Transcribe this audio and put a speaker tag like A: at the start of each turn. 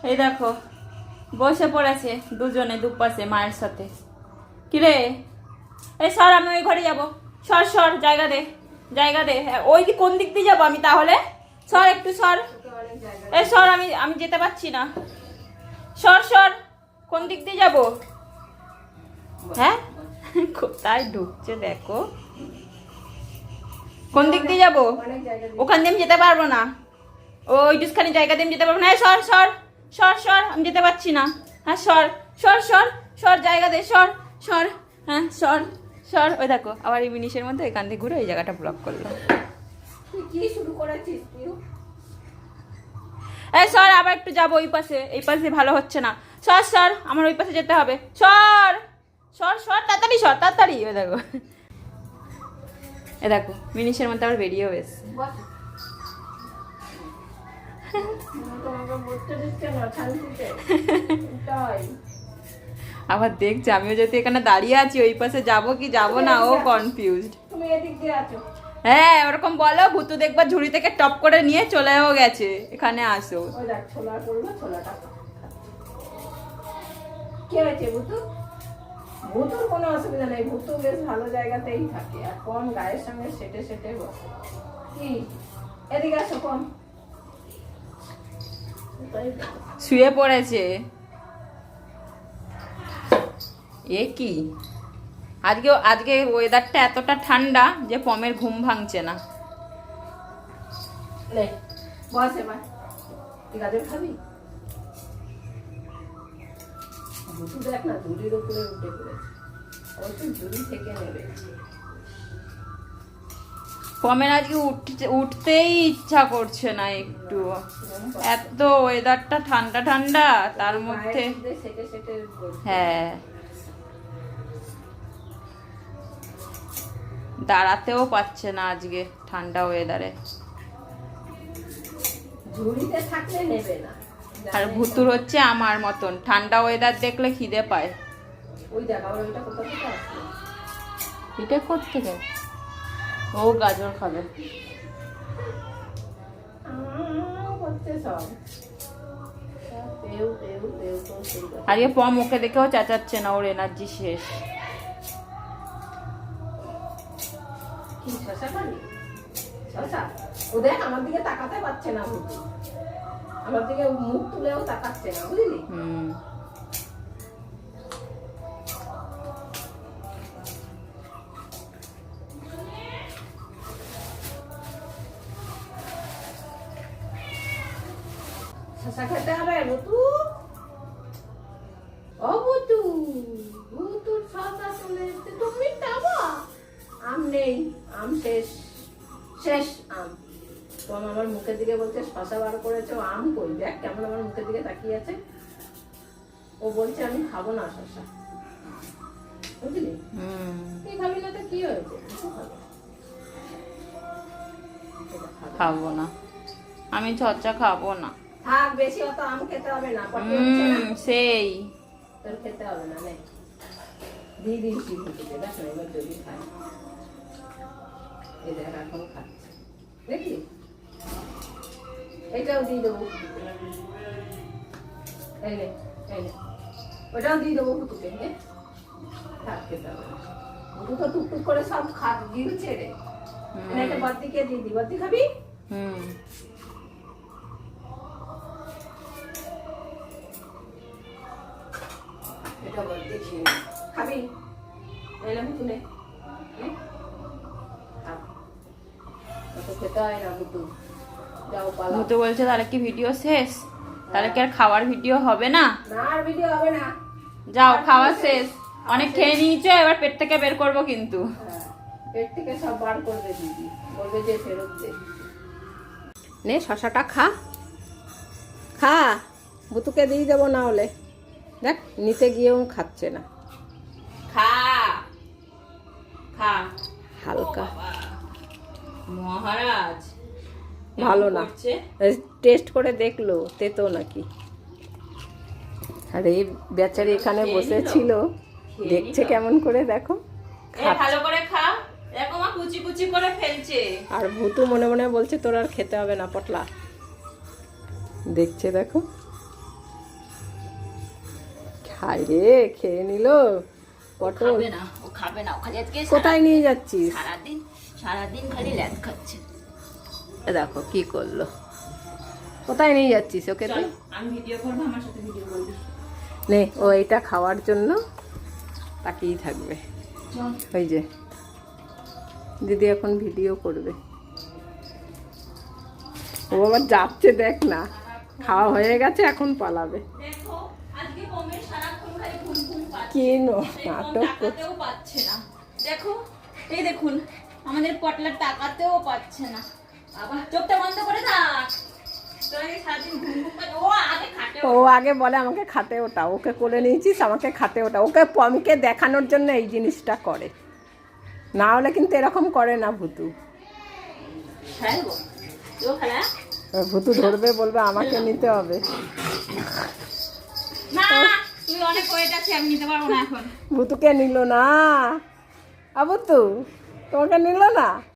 A: এই দেখো বসে পড়েছে দুজনে দুপাশে মায়ের সাথে। কিরে এই সর, আমি ওই ঘরে যাবো। সর সর, জায়গা দে জায়গা দে। ওই কোন দিক দিয়ে যাবো আমি তাহলে? সর একটু সর। এই সর, আমি যেতে পারছি না। সর সর, কোন দিক দিয়ে যাবো? হ্যাঁ কোথায় ঢুকছে দেখো। কোন দিক দিয়ে যাবো? ওখান দিয়ে আমি যেতে পারবো না। ওই দুখানি জায়গা দিয়ে আমি যেতে পারবো না। সর সর সর সর, আমি যেতে পারছি না। হ্যাঁ সর সর সর সর, জায়গা দে, সর সর। হ্যাঁ সর সর। ওই দেখো আবার এই মিনিশের মধ্যে এখান থেকে ঘুরে এই জায়গাটা ব্লক করলো।
B: তুই কি শুরু করেছিস তুই?
A: এই সর, আবার একটু যাবো ওই পাশে। এই পাশে ভালো হচ্ছে না। সর সর, আমার ওই পাশে যেতে হবে। সর সর সর, তাড়াতাড়ি সর, তাড়াতাড়ি। ওই দেখো এ দেখো মিনিশের মধ্যে আবার বেরিয়েও এসছে। আবার দেখছে আমিও যদি এখানে দাঁড়িয়ে আছি ওই পাশে যাবো কি যাবো না, ও কনফিউজড।
B: তুমি এদিক দিয়ে আছো।
A: হ্যাঁ ওরকম বলো, ভুতু দেখবা ঝুড়ি থেকে টপ করে নিয়ে চলেও গেছে। এখানে আসো।
B: ওই দেখ ছোলা করলো, ছোলাটা কি হয়েছে ভুতু? ভুতুর কোনো অসুবিধা নেই, ভুতু বেশ ভালো জায়গাতেই থাকে। আর কোন গায়ের সঙ্গে সেটে সেটে বসে। কি এদিকে আসো কোন।
A: শুয়ে পড়েছে। এ কি আজকে ওয়েদারটা এতটা ঠান্ডা যে পমের ঘুম ভাঙছে না।
B: লে বস এবার। তুই গাজর খাবি? ভুতু দেখ না ঝুড়ির উপরে উঠে পড়েছে। অবশ্য ঝুড়ি থেকে নেবে।
A: পমের আজকে উঠতেই ইচ্ছা করছে না একটু। এত ওয়েদারটা ঠান্ডা ঠান্ডা তার মধ্যে।
B: সেটে সেটে
A: হ্যাঁ দাঁড়াতেও পারছে না আজকে ঠান্ডা ওয়েদারে।
B: ঝুড়িতে থাকলে নেবে না।
A: আর ভুতুর হচ্ছে আমার মতন, ঠান্ডা ওয়েদার দেখলে খিদে পায়।
B: ওই দেখ আবার ওইটা কোথা থেকে আসলো?
A: এটা কোত্থেকে? ও গাজর খাবে।
B: করছে সব। পেউ পেউ পেউ তো সেই কথা।
A: আজকে পম ওকে দেখেও চেঁচাচ্ছে না, ওর এনার্জি শেষ।
B: কি শশা খাবি? শশা? ও দেখ আমার দিকে তাকাতে পারছে না ভুতু। আমার দিকে মুখ তুলেও তাকাচ্ছে না, বুঝলি? শশা খেতে হবে ভুতু। ও ভুতু, ভুতুর শশা চলে এসছে। তুমি খাবো? আম নেই, আম শেষ। শেষ আম। তো আমার মুখের দিকে বলছে শশা বার করেছে, আম কই? দেখ কেমন আমার মুখের দিকে তাকিয়ে আছে। ও বলছে আমি খাবো না শশা, বুঝলি? তুই খাবি না তো কি হয়েছে?
A: খাবো না, আমি চর্চা খাবো না।
B: থাক, বেশি অত আম খেতে হবে না। পটি হচ্ছে না।
A: সেই
B: তোর খেতে হবে না, নে দিয়ে দিয়েছি ভুতুকে। দেখ না এবার যদি খায়। এই দেখ এখন খাচ্ছে, দেখলি? এটাও দিয়ে দেবো। এই নে, এই নে, ওটাও দিয়ে দেবো ভুতুকে। থাক, খেতে হবে না। ভুতু তো টুকটুক করে সব গিলছে রে। এটা বদ্দিকে দিয়ে দি। বদ্দি খাবি? এটা বদ্দি খেয়ে নে। খাবি? এই না ভুতু নে। খেতে হয় না ভুতু। যাও পালা।
A: ভুতু বলছে তাহলে কি ভিডিও শেষ? তাহলে কি আর খাওয়ার ভিডিও হবে না?
B: না আর ভিডিও হবে না।
A: যাও খাওয়া শেষ, অনেক খেয়ে নিয়েছো, এবার পেট থেকে বের করবো কিন্তু।
B: পেট থেকে সব বার করবে দিদি, বলবে যে ফেরত দে। নে শশাটা খা, খা। ভুতুকে দিয়ে দেবো না হলে। দেখ নিতে গিয়েও খাচ্ছে না।
A: খা খা
B: হালকা
A: মহারাজ
B: ভালো না, টেস্ট করে দেখলো তেতো নাকি। আর এই বেচারি এখানে বসেছিল, দেখছে কেমন করে, দেখো
A: ভালো করে খা। দেখো মা কুচি কুচি করে ফেলছে।
B: আর ভুতু মনে মনে বলছে তোর আর খেতে হবে না পটলা। দেখছে দেখো। হায় রে, খেয়ে নিল পটল।
A: খাবে না, ও খাবে না, ও খালি আজকে
B: কোথায় নিয়ে যাচ্ছিস?
A: সারাদিন খালি ল্যাদ খাচ্ছে।
B: এ দেখো কি করলো। কোথায় নিয়ে যাচ্ছিস ওকে তুই?
A: চল, আমি ভিডিও করবো, আমার সাথে ভিডিও করবি।
B: নে, ও এটা খাওয়ার জন্য তাকিয়েই থাকবে।
A: চল।
B: ওই যে দিদি এখন ভিডিও করবে। ও আবার যাচ্ছে, দেখ না, খাওয়া হয়ে গেছে, এখন পালাবে।
A: দেখো, আজকে বোমের সারাক্ষণ খালি ঘুম ঘুম পাচ্ছে।
B: কি
A: এই বোম
B: নাটক করছে।
A: তাকাতেও পাচ্ছে না। দেখো, এই দেখুন, আমাদের পটলার তাকাতেও পাচ্ছে না। বাবা, চোখটা বন্ধ করে থাক। তোর আগে সারাদিন ঘুম ঘুম পাচ্ছে। ও আগে খাটে
B: ও আগে বলে আমাকে খাটে ওটা, ওকে কোলে নিয়েছিস, আমাকে খাটে ওটা। ওকে পমিকে দেখানোর জন্য এই জিনিসটা করে, না হলে কিন্তু এরকম করে না ভুতু।
A: খেলবো ও খেলা
B: ভুতু ধরবে, বলবে আমাকে নিতে হবে।
A: না, তুই অনেক ওয়েট আছে, আমি নিতে পারবো না এখন।
B: ভুতুকে নিল না, আবু তু তোমাকে নিল না।